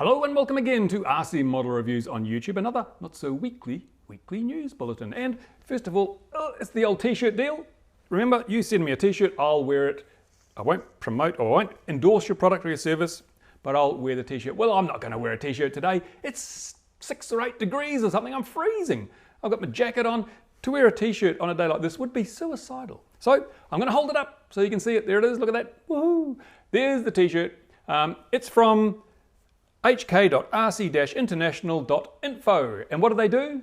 Hello and welcome again to RC Model Reviews on YouTube, another not so weekly news bulletin. And first of all, it's the old t-shirt deal. Remember, you send me a t-shirt, I'll wear it. I won't promote or I won't endorse your product or your service, but I'll wear the t-shirt. Well, I'm not going to wear a t-shirt today. It's 6 or 8 degrees or something. I'm freezing. I've got my jacket on. To wear a t-shirt on a day like this would be suicidal. So I'm going to hold it up so you can see it. There it is. Look at that. Woohoo! There's the t-shirt. It's from hk.rc-international.info. And what do they do?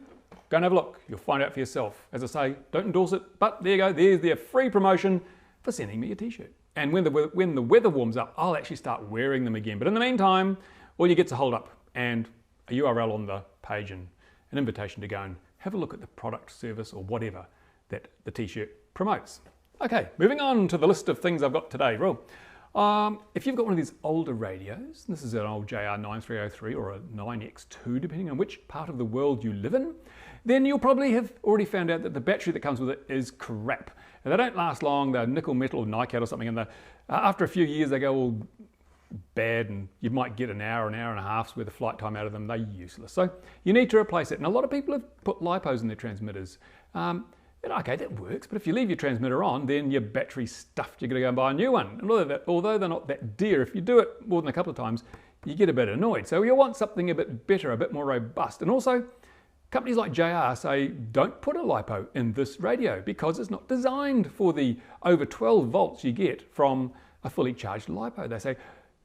Go and have a look. You'll find out for yourself. As I say, don't endorse it, but there you go. There's their free promotion for sending me a t-shirt. And when the weather warms up, I'll actually start wearing them again. But in the meantime, all you get to hold up and a URL on the page and an invitation to go and have a look at the product, service, or whatever that the t-shirt promotes. Okay, moving on to the list of things I've got today. Well, if you've got one of these older radios, this is an old JR9303 or a 9X2, depending on which part of the world you live in, then you'll probably have already found out that the battery that comes with it is crap. And they don't last long. They're nickel metal or NiCad or something, and after a few years they go all bad, and you might get an hour and a half's worth of flight time out of them. They're useless. So you need to replace it. And a lot of people have put LiPos in their transmitters. Okay, that works, but if you leave your transmitter on, then your battery's stuffed. You're going to go and buy a new one. And although they're not that dear, if you do it more than a couple of times, you get a bit annoyed. So you want something a bit better, a bit more robust. And also, companies like JR say, don't put a LiPo in this radio because it's not designed for the over 12 volts you get from a fully charged LiPo. They say,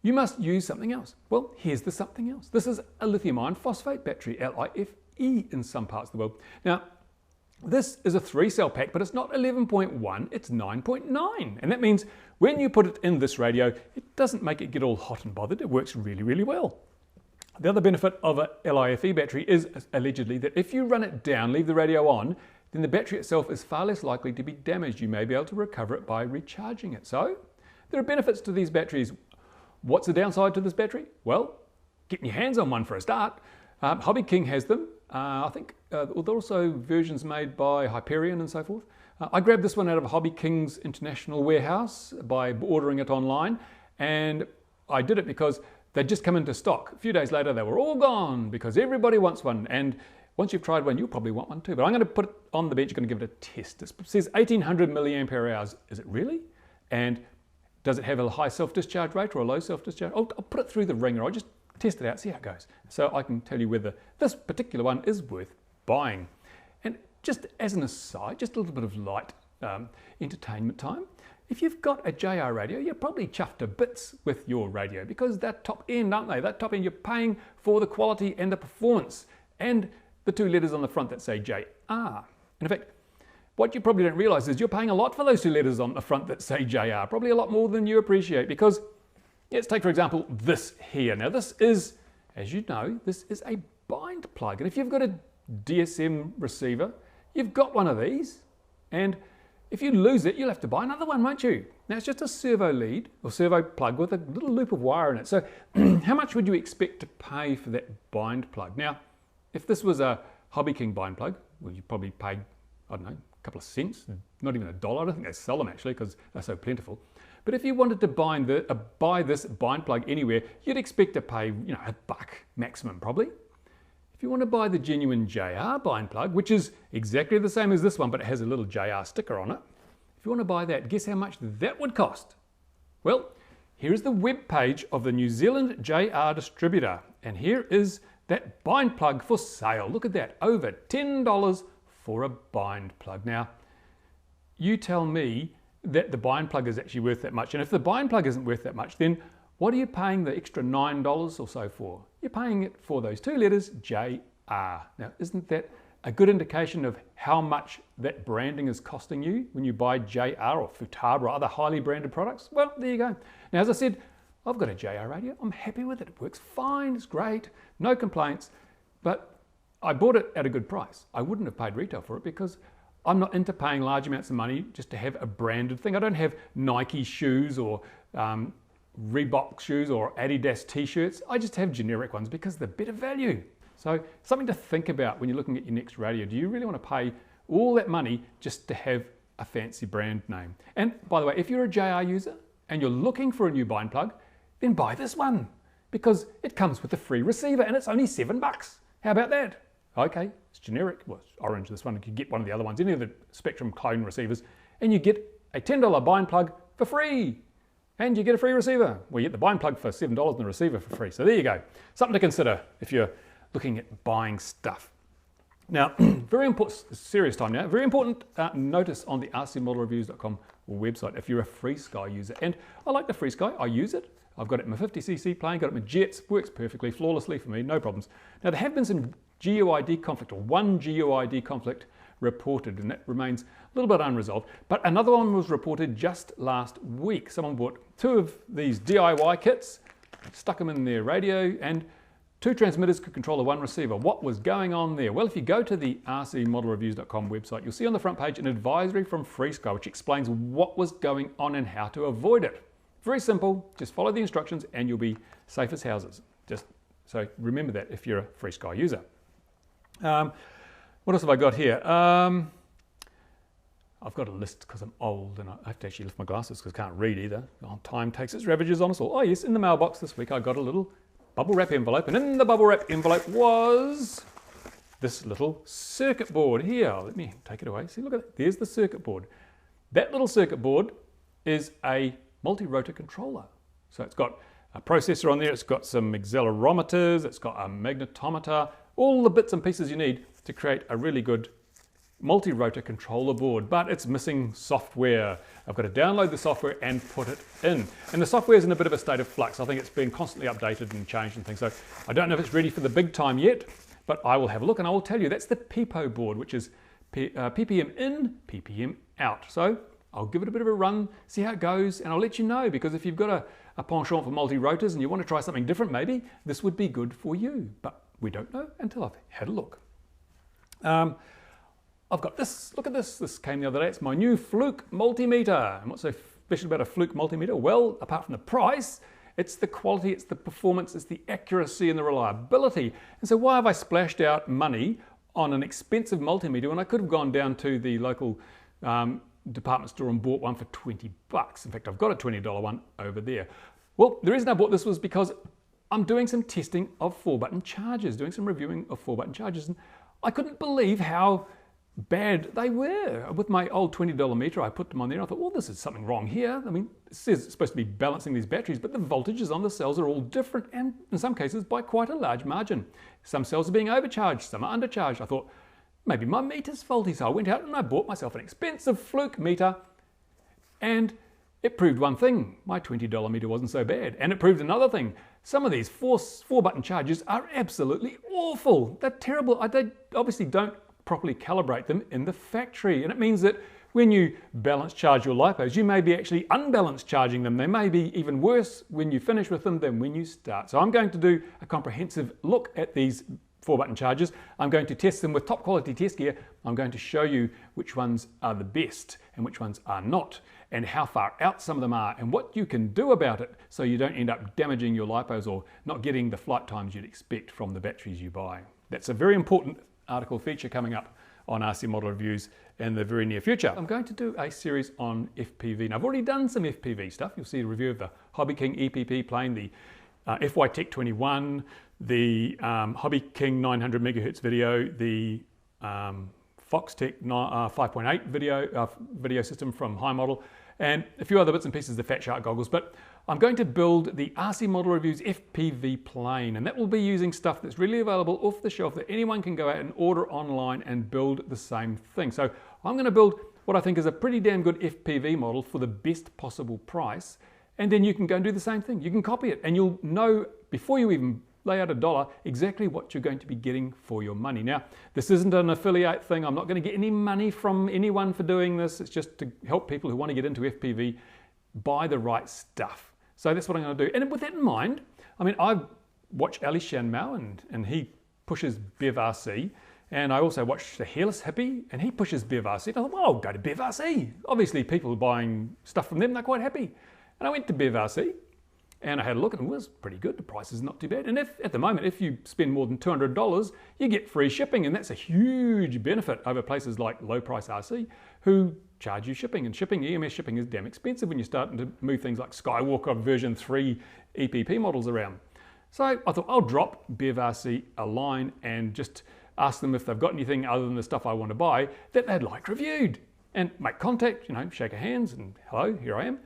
you must use something else. Well, here's the something else. This is a lithium iron phosphate battery, LiFe in some parts of the world. Now, this is a 3-cell pack, but it's not 11.1, it's 9.9. And that means when you put it in this radio, it doesn't make it get all hot and bothered. It works really, really well. The other benefit of a LiFe battery is allegedly that if you run it down, leave the radio on, then the battery itself is far less likely to be damaged. You may be able to recover it by recharging it. So there are benefits to these batteries. What's the downside to this battery? Well, getting your hands on one for a start. Hobby King has them. I think there are also versions made by Hyperion and so forth. I grabbed this one out of Hobby King's international warehouse by ordering it online, and I did it because they'd just come into stock. A few days later, they were all gone because everybody wants one, and once you've tried one, you'll probably want one too. But I'm going to put it on the bench, going to give it a test. It says 1800 milliampere hours. Is it really? And does it have a high self-discharge rate or a low self-discharge? I'll put it through the ringer. I'll just test it out, see how it goes. So I can tell you whether this particular one is worth buying. And just as an aside, just a little bit of light entertainment time. If you've got a JR radio, you're probably chuffed to bits with your radio because they're top end, aren't they? That top end, you're paying for the quality and the performance and the 2 letters on the front that say JR. And in fact, what you probably don't realize is you're paying a lot for those 2 letters on the front that say JR, probably a lot more than you appreciate, because let's take, for example, this here. Now this is, as you know, this is a bind plug. And if you've got a DSM receiver, you've got one of these, and if you lose it, you'll have to buy another one, won't you? Now it's just a servo lead or servo plug with a little loop of wire in it. So how much would you expect to pay for that bind plug? Now, if this was a Hobby King bind plug, well, you probably paid, I don't know, a couple of cents, not even $1. I don't think they sell them actually because they're so plentiful. But if you wanted to buy this bind plug anywhere, you'd expect to pay, $1 maximum probably. If you want to buy the genuine JR bind plug, which is exactly the same as this one, but it has a little JR sticker on it. If you want to buy that, guess how much that would cost? Well, here is the web page of the New Zealand JR distributor. And here is that bind plug for sale. Look at that, over $10 for a bind plug. Now, you tell me that the bind plug is actually worth that much. And if the bind plug isn't worth that much, then what are you paying the extra $9 or so for? You're paying it for those 2 letters, JR. Now, isn't that a good indication of how much that branding is costing you when you buy JR or Futaba or other highly branded products? Well, there you go. Now, as I said, I've got a JR radio. I'm happy with it. It works fine. It's great. No complaints. But I bought it at a good price. I wouldn't have paid retail for it because I'm not into paying large amounts of money just to have a branded thing. I don't have Nike shoes or Reebok shoes or Adidas t-shirts. I just have generic ones because they're better value. So something to think about when you're looking at your next radio. Do you really want to pay all that money just to have a fancy brand name? And by the way, if you're a JR user and you're looking for a new bind plug, then buy this one. because it comes with a free receiver and it's only $7. How about that? Okay, it's generic. Well, it's orange, this one. You could get one of the other ones, any of the Spectrum clone receivers, and you get a $10 bind plug for free. And you get a free receiver. Well, you get the bind plug for $7 and the receiver for free. So there you go. Something to consider if you're looking at buying stuff. Now, very important, serious time now, very important notice on the RCModelReviews.com website if you're a FrSky user. And I like the FrSky, I use it. I've got it in my 50cc plane, got it in my jets, works perfectly, flawlessly for me, no problems. Now, there have been some GUID conflict, or one GUID conflict reported, and that remains a little bit unresolved. But another one was reported just last week. Someone bought 2 of these DIY kits, stuck them in their radio, and 2 transmitters could control the 1 receiver. What was going on there? Well, if you go to the RCModelReviews.com website, you'll see on the front page an advisory from FrSky, which explains what was going on and how to avoid it. Very simple, just follow the instructions and you'll be safe as houses. Just so remember that if you're a FrSky user. What else have I got here? I've got a list because I'm old and I have to actually lift my glasses because I can't read either. Oh, time takes its ravages on us all. Oh yes, in the mailbox this week I got a little bubble wrap envelope, and in the bubble wrap envelope was this little circuit board here. Let me take it away. See, look at it. There's the circuit board. That little circuit board is a multi-rotor controller. So it's got a processor on there, it's got some accelerometers, it's got a magnetometer, all the bits and pieces you need to create a really good multi-rotor controller board, but it's missing software. I've got to download the software and put it in. And the software is in a bit of a state of flux. I think it's been constantly updated and changed and things. So I don't know if it's ready for the big time yet, but I will have a look and I will tell you. That's the PiPo board, which is ppm in, ppm out. So I'll give it a bit of a run, see how it goes, and I'll let you know, because if you've got a penchant for multi-rotors and you want to try something different maybe, this would be good for you. But we don't know until I've had a look. I've got this, look at this. This came the other day. It's my new Fluke multimeter. And what's so special about a Fluke multimeter? Well, apart from the price, it's the quality, it's the performance, it's the accuracy and the reliability. And so why have I splashed out money on an expensive multimeter when I could have gone down to the local department store and bought one for $20? In fact, I've got a $20 one over there. Well, the reason I bought this was because I'm doing some testing of 4-button chargers, doing some reviewing of 4-button chargers, and I couldn't believe how bad they were. With my old $20 meter, I put them on there and I thought, well, this is something wrong here. I mean, it says it's supposed to be balancing these batteries, but the voltages on the cells are all different, and in some cases by quite a large margin. Some cells are being overcharged, some are undercharged. I thought, maybe my meter's faulty, so I went out and I bought myself an expensive Fluke meter, and it proved one thing: my $20 meter wasn't so bad. And it proved another thing: some of these 4-button chargers are absolutely awful. They're terrible. They obviously don't properly calibrate them in the factory, and it means that when you balance charge your LiPos, you may be actually unbalanced charging them. They may be even worse when you finish with them than when you start. So I'm going to do a comprehensive look at these 4-button chargers. I'm going to test them with top quality test gear. I'm going to show you which ones are the best and which ones are not, and how far out some of them are, and what you can do about it so you don't end up damaging your LiPos or not getting the flight times you'd expect from the batteries you buy. That's a very important article feature coming up on RC Model Reviews in the very near future. I'm going to do a series on FPV. Now, I've already done some FPV stuff. You'll see a review of the Hobby King EPP plane, the FY Tech 21, the Hobby King 900 megahertz video, the Foxtech 5.8 video system from High Model, and a few other bits and pieces of the Fat Shark goggles. But I'm going to build the RC Model Reviews FPV plane, and that will be using stuff that's really available off the shelf that anyone can go out and order online and build the same thing. So I'm going to build what I think is a pretty damn good FPV model for the best possible price, and then you can go and do the same thing. You can copy it, and you'll know before you even lay out $1 exactly what you're going to be getting for your money. Now, this isn't an affiliate thing. I'm not going to get any money from anyone for doing this. It's just to help people who want to get into FPV buy the right stuff. So that's what I'm going to do. And with that in mind, I mean, I watch Ali Shanmao, and he pushes BEV RC. And I also watch the Hairless Hippie, and he pushes BEV RC. And I thought, well, I'll go to BEV RC. Obviously, people are buying stuff from them, they're quite happy. And I went to BEV RC, and I had a look, and it was pretty good. The price is not too bad. And at the moment, if you spend more than $200, you get free shipping, and that's a huge benefit over places like Low Price RC, who charge you shipping. And shipping, EMS shipping, is damn expensive when you're starting to move things like Skywalker version 3 EPP models around. So I thought I'll drop BEV RC a line and just ask them if they've got anything other than the stuff I want to buy that they'd like reviewed, and make contact, you know, shake hands and hello, here I am.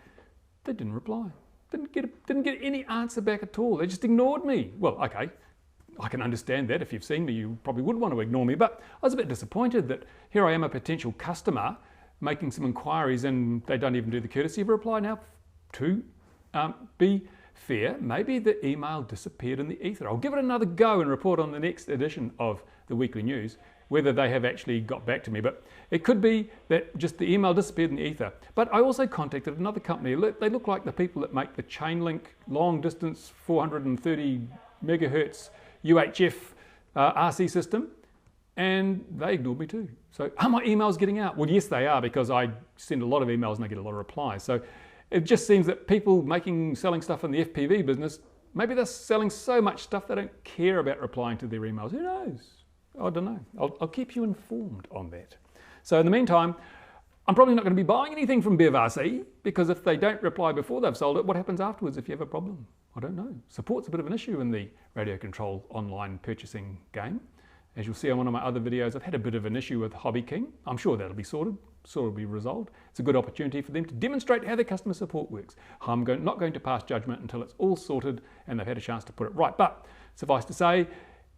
They didn't reply. Didn't get any answer back at all. They just ignored me. Well, okay, I can understand that. If you've seen me, you probably would want to ignore me, but I was a bit disappointed that here I am, a potential customer, making some inquiries, and they don't even do the courtesy of a reply. Now, to be fair, maybe the email disappeared in the ether. I'll give it another go and report on the next edition of the Weekly News whether they have actually got back to me. But it could be that just the email disappeared in the ether. But I also contacted another company. They look like the people that make the chain link, long distance, 430 megahertz UHF RC system, and they ignored me too. So are my emails getting out? Well, yes, they are, because I send a lot of emails and I get a lot of replies. So it just seems that people selling stuff in the FPV business, maybe they're selling so much stuff they don't care about replying to their emails. Who knows? I don't know. I'll keep you informed on that. So in the meantime, I'm probably not going to be buying anything from BEV RC, because if they don't reply before they've sold it, what happens afterwards if you have a problem? I don't know. Support's a bit of an issue in the radio control online purchasing game. As you'll see on one of my other videos, I've had a bit of an issue with Hobby King. I'm sure that'll be sorted, sure it'll be resolved. It's a good opportunity for them to demonstrate how their customer support works. I'm not going to pass judgment until it's all sorted and they've had a chance to put it right. But suffice to say,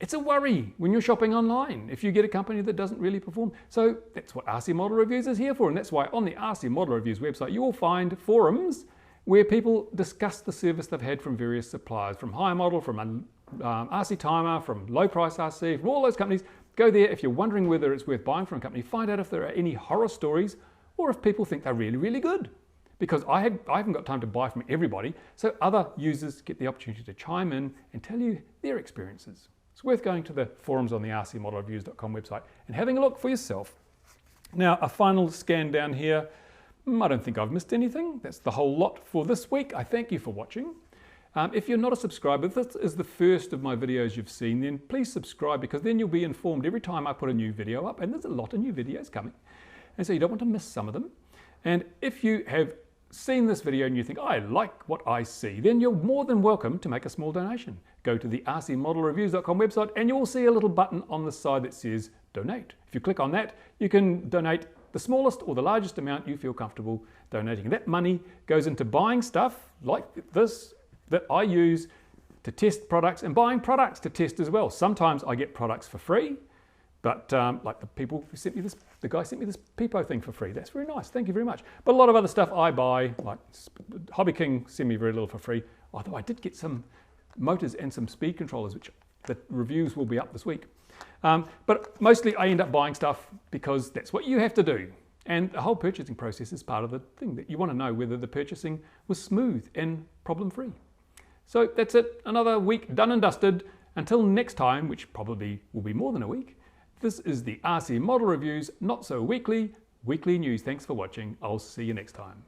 it's a worry when you're shopping online if you get a company that doesn't really perform. So that's what RC Model Reviews is here for, and that's why on the RC Model Reviews website you will find forums where people discuss the service they've had from various suppliers, from High Model, from RC Timer, from Low Price RC, from all those companies. Go there if you're wondering whether it's worth buying from a company. Find out if there are any horror stories or if people think they're really, really good. Because I haven't got time to buy from everybody, so other users get the opportunity to chime in and tell you their experiences. It's worth going to the forums on the RCModelReviews.com website and having a look for yourself. Now, a final scan down here. I don't think I've missed anything. That's the whole lot for this week. I thank you for watching. If you're not a subscriber, if this is the first of my videos you've seen, then please subscribe, because then you'll be informed every time I put a new video up, and there's a lot of new videos coming. And so you don't want to miss some of them. And if you have seen this video and you think, I like what I see, then you're more than welcome to make a small donation. Go to the RCModelReviews.com website and you will see a little button on the side that says donate. If you click on that, you can donate the smallest or the largest amount you feel comfortable donating. That money goes into buying stuff like this that I use to test products, and buying products to test as well. Sometimes I get products for free, but like the guy sent me this PiPo thing for free. That's very nice, thank you very much. But a lot of other stuff I buy, like Hobby King sent me very little for free, although I did get some motors and some speed controllers, which the reviews will be up this week. But mostly I end up buying stuff because that's what you have to do. And the whole purchasing process is part of the thing, that you want to know whether the purchasing was smooth and problem-free. So that's it, another week done and dusted. Until next time, which probably will be more than a week, this is the RC Model Reviews Not So Weekly News. Thanks for watching. I'll see you next time.